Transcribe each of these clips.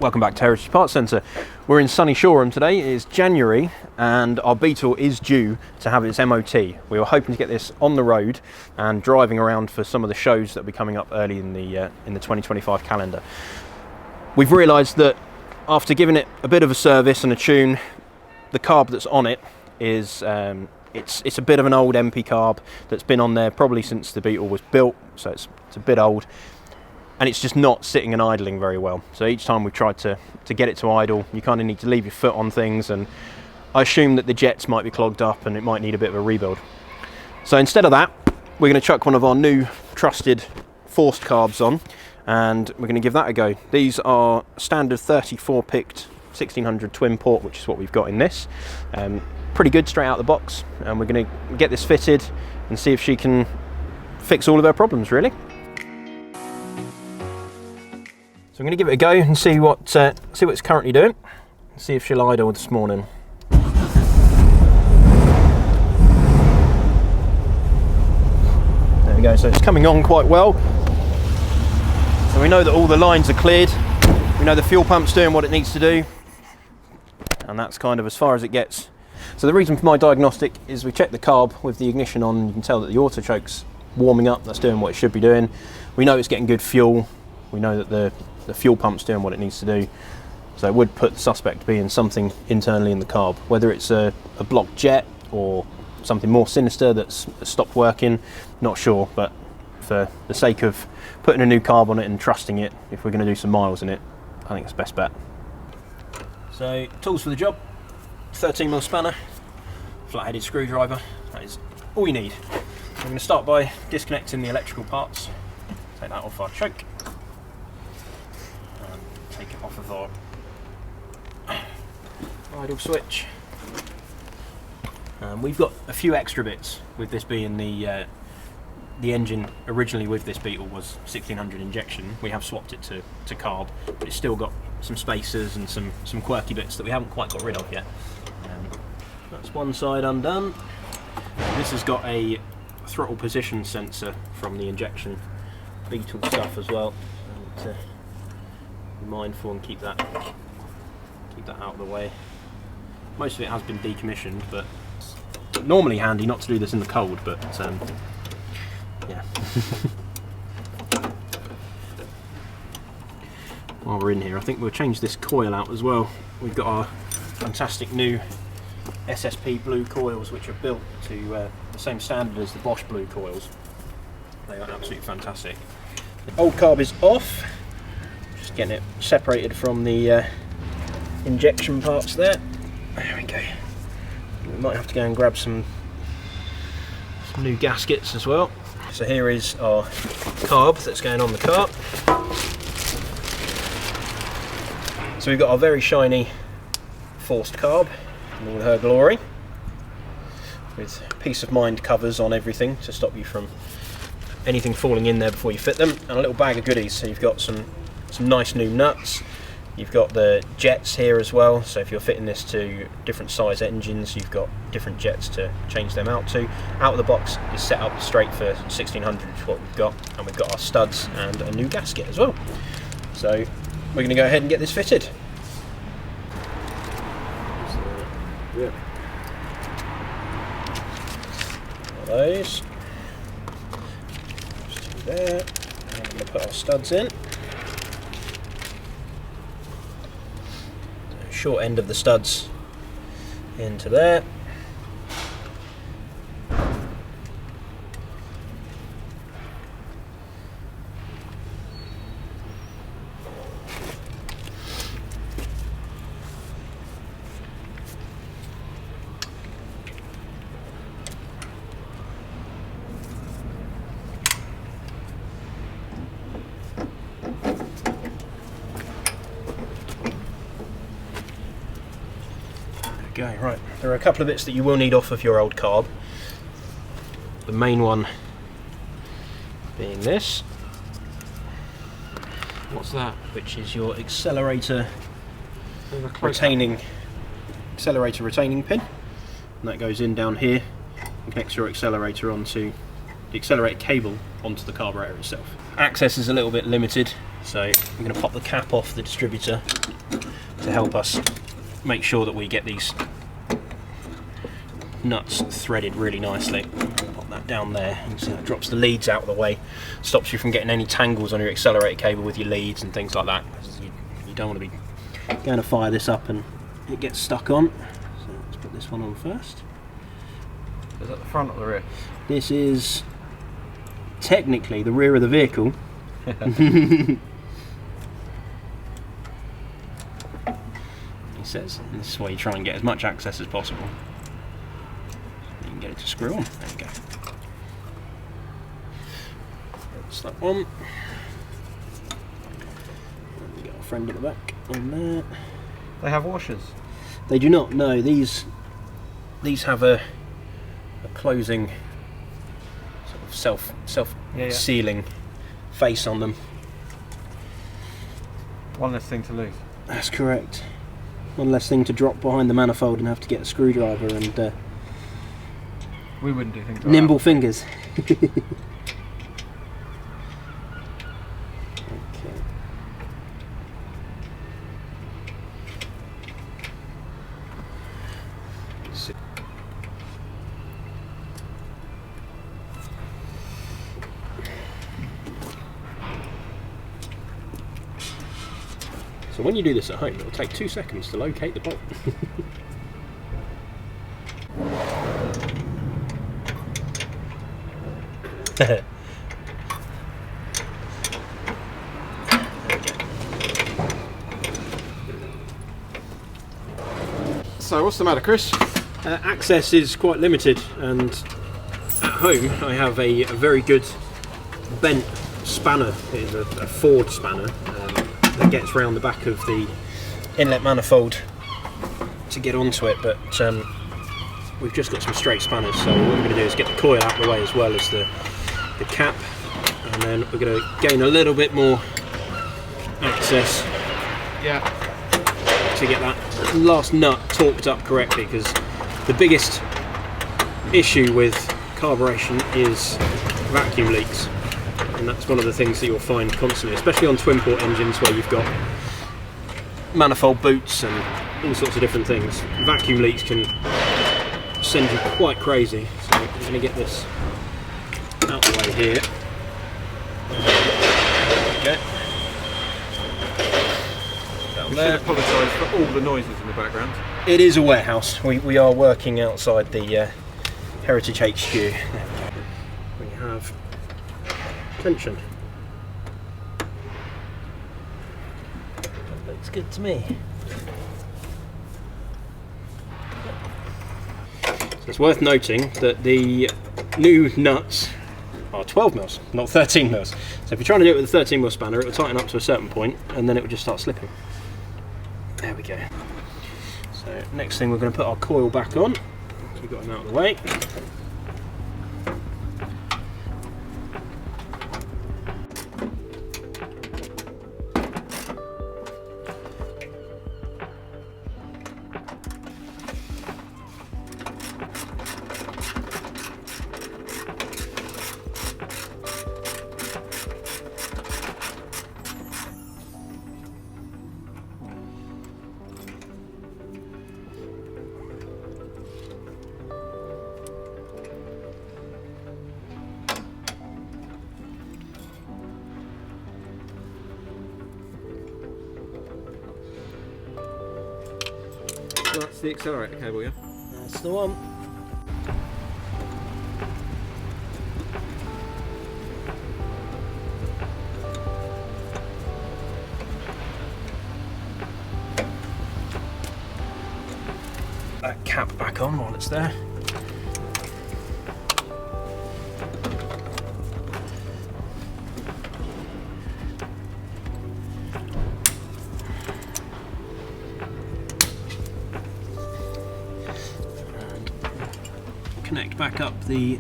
Welcome back to Heritage Parts Centre. We're in sunny Shoreham today. It is January and our Beetle is due to have its MOT. We were hoping to get this on the road and driving around for some of the shows that will be coming up early in the 2025 calendar. We've realised that after giving it a bit of a service and a tune, the carb that's on it is it's a bit of an old MP carb that's been on there probably since the Beetle was built, so it's a bit old. And it's just not sitting and idling very well. So each time we've tried to get it to idle, you kind of need to leave your foot on things, and I assume that the jets might be clogged up and it might need a bit of a rebuild. So instead of that, we're going to chuck one of our new trusted forced carbs on, and we're going to give that a go. These are standard 34 picked 1600 twin port, which is what we've got in this. Pretty good straight out the box, and we're going to get this fitted and see if she can fix all of our problems, really. So I'm going to give it a go and see what it's currently doing. See if she'll idle this morning. There we go. So it's coming on quite well. So we know that all the lines are cleared. We know the fuel pump's doing what it needs to do, and that's kind of as far as it gets. So the reason for my diagnostic is we checked the carb with the ignition on. You can tell that the auto choke's warming up. That's doing what it should be doing. We know it's getting good fuel. We know that the fuel pump's doing what it needs to do, so it would put the suspect being something internally in the carb, whether it's a blocked jet or something more sinister that's stopped working, not sure, but for the sake of putting a new carb on it and trusting it, if we're going to do some miles in it, I think it's best bet. So tools for the job: 13mm spanner, flat-headed screwdriver. That is all you need. I'm going to start by disconnecting the electrical parts. Take that off our choke. Take it off of our idle switch. We've got a few extra bits with this being the engine originally with this Beetle was 1600 injection. We have swapped it to carb, but it's still got some spacers and some quirky bits that we haven't quite got rid of yet. That's one side undone. This has got a throttle position sensor from the injection Beetle stuff as well. Be mindful and keep that out of the way. Most of it has been decommissioned, but it's normally handy not to do this in the cold, but yeah. While we're in here, I think we'll change this coil out as well. We've got our fantastic new SSP blue coils, which are built to the same standard as the Bosch blue coils. They are absolutely fantastic. The old carb is off. Just getting it separated from the injection parts there. There we go. We might have to go and grab some new gaskets as well. So here is our carb that's going on the car. So we've got our very shiny forced carb in all her glory, with peace of mind covers on everything to stop you from anything falling in there before you fit them, and a little bag of goodies. So you've got some nice new nuts. You've got the jets here as well, so if you're fitting this to different size engines, you've got different jets to change them out to. Out of the box is set up straight for 1600, which is what we've got, and we've got our studs and a new gasket as well. So we're going to go ahead and get this fitted. Yeah. Those. Just two there. And we're going to put our studs in. Short end of the studs into there. Okay, right, there are a couple of bits that you will need off of your old carb. The main one being this. What's that? Which is your accelerator retaining pin. And that goes in down here and connects your accelerator onto the accelerator cable onto the carburetor itself. Access is a little bit limited So we're going to pop the cap off the distributor to help us make sure that we get these nuts threaded really nicely. Pop that down there, you can see that drops the leads out of the way, stops you from getting any tangles on your accelerator cable with your leads and things like that. You don't want to be going to fire this up and it gets stuck on. So let's put this one on first. Is that the front or the rear? This is technically the rear of the vehicle. He says, and this is why you try and get as much access as possible. You can get it to screw on. There you go. That's that one. And we got our friend at the back on there. They have washers? They do not. No, these have a closing sort of self-sealing face on them. One less thing to lose. That's correct. One less thing to drop behind the manifold and have to get a screwdriver and we wouldn't do things like nimble that. fingers. Okay. So when you do this at home, it will take 2 seconds to locate the bolt. So what's the matter, Chris? Access is quite limited, and at home I have a very good bent spanner. It is a Ford spanner that gets round the back of the inlet manifold to get onto it, but we've just got some straight spanners, so what we're going to do is get the coil out of the way as well as the cap, and then we're going to gain a little bit more access to get that last nut torqued up correctly, because the biggest issue with carburation is vacuum leaks, and that's one of the things that you'll find constantly, especially on twin port engines where you've got manifold boots and all sorts of different things. Vacuum leaks can send you quite crazy, so I'm going to get this out the way here. Okay. We should apologise for all the noises in the background. It is a warehouse. We are working outside the Heritage HQ. There we go. We have tension. That looks good to me. So it's worth noting that the new nuts are 12 mils, not 13 mils. So if you're trying to do it with a 13 mil spanner, it will tighten up to a certain point and then it will just start slipping. There we go. So next thing, we're going to put our coil back on. We've got them out of the way. That's the accelerator cable, yeah? That's the one. That cap back on while it's there. Connect back up the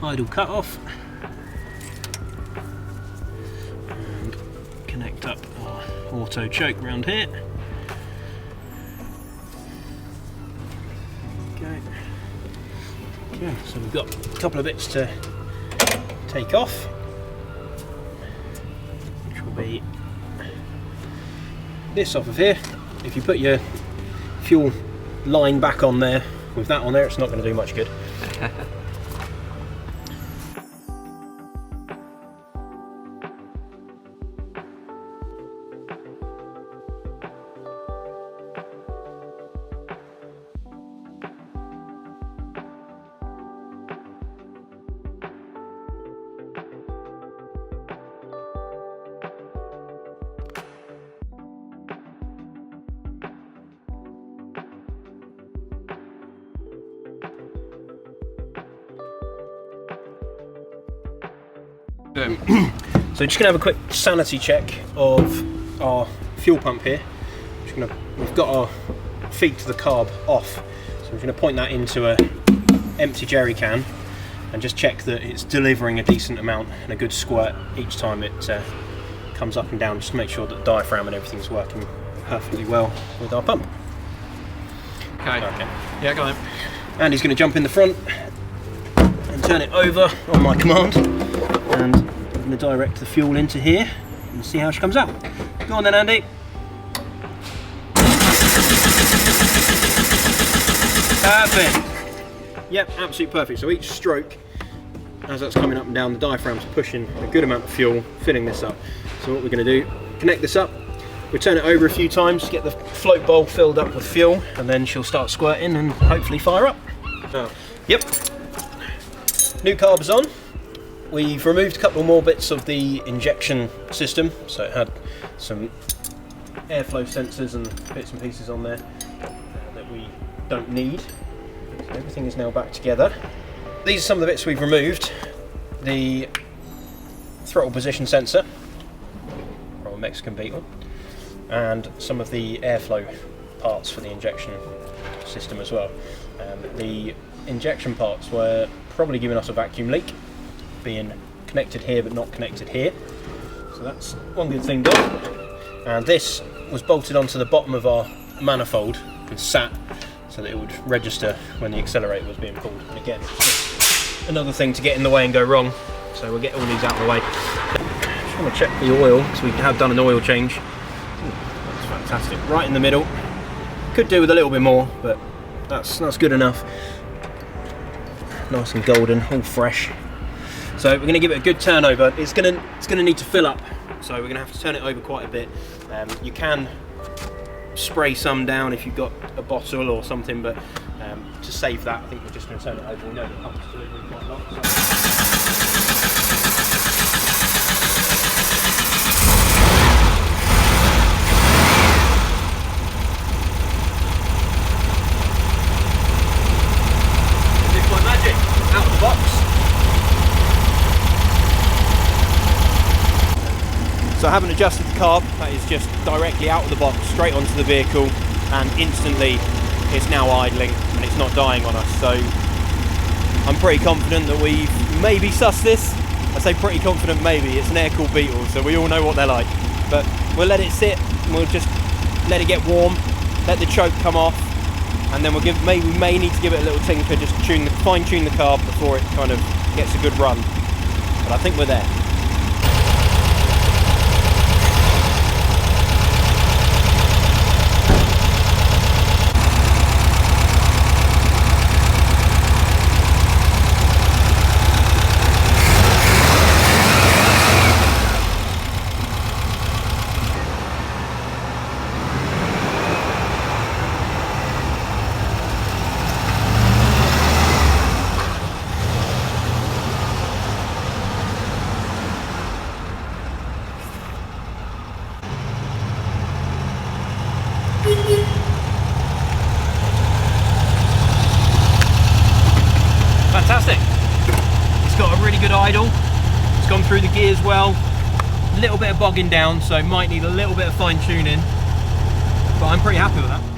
idle cutoff and connect up our auto choke round here. Okay, so we've got a couple of bits to take off, which will be this off of here. If you put your fuel line back on there with that on there, it's not going to do much good. So just going to have a quick sanity check of our fuel pump here. We've got our feed to the carb off, so we're going to point that into a empty jerry can and just check that it's delivering a decent amount and a good squirt each time it comes up and down, just to make sure that the diaphragm and everything's working perfectly well with our pump. Okay. Yeah, go on. Andy's going to jump in the front and turn it over on my command, and I'm going to direct the fuel into here and see how she comes out. Go on then, Andy. Perfect. Yep, absolutely perfect. So each stroke, as that's coming up and down, the diaphragm's pushing a good amount of fuel, filling this up. So what we're going to do, connect this up, we turn it over a few times, get the float bowl filled up with fuel, and then she'll start squirting and hopefully fire up. Yep. New carb's on. We've removed a couple more bits of the injection system, so it had some airflow sensors and bits and pieces on there that we don't need. So everything is now back together. These are some of the bits we've removed. The throttle position sensor from a Mexican Beetle, and some of the airflow parts for the injection system as well. The injection parts were probably giving us a vacuum leak, being connected here but not connected here. So that's one good thing done. And this was bolted onto the bottom of our manifold and sat so that it would register when the accelerator was being pulled. And again, it's just another thing to get in the way and go wrong. So we'll get all these out of the way. Just want to check the oil, because we have done an oil change. That's fantastic. Right in the middle. Could do with a little bit more, but that's good enough. Nice and golden, all fresh. So we're going to give it a good turnover. It's going to need to fill up, so we're going to have to turn it over quite a bit. You can spray some down if you've got a bottle or something, but to save that, I think we're just going to turn it over. We know the pump's delivering quite a lot. This is my magic, out of the box. So I haven't adjusted the carb, that is just directly out of the box, straight onto the vehicle, and instantly it's now idling and it's not dying on us. So I'm pretty confident that we've maybe sussed this. I say pretty confident maybe, it's an air-cooled Beetle, so we all know what they're like. But we'll let it sit, and we'll just let it get warm, let the choke come off, and then we may need to give it a little tinker, just fine-tune the carb before it kind of gets a good run. But I think we're there. Fantastic. It's got a really good idle. It's gone through the gears well. A little bit of bogging down, so might need a little bit of fine tuning, but I'm pretty happy with that.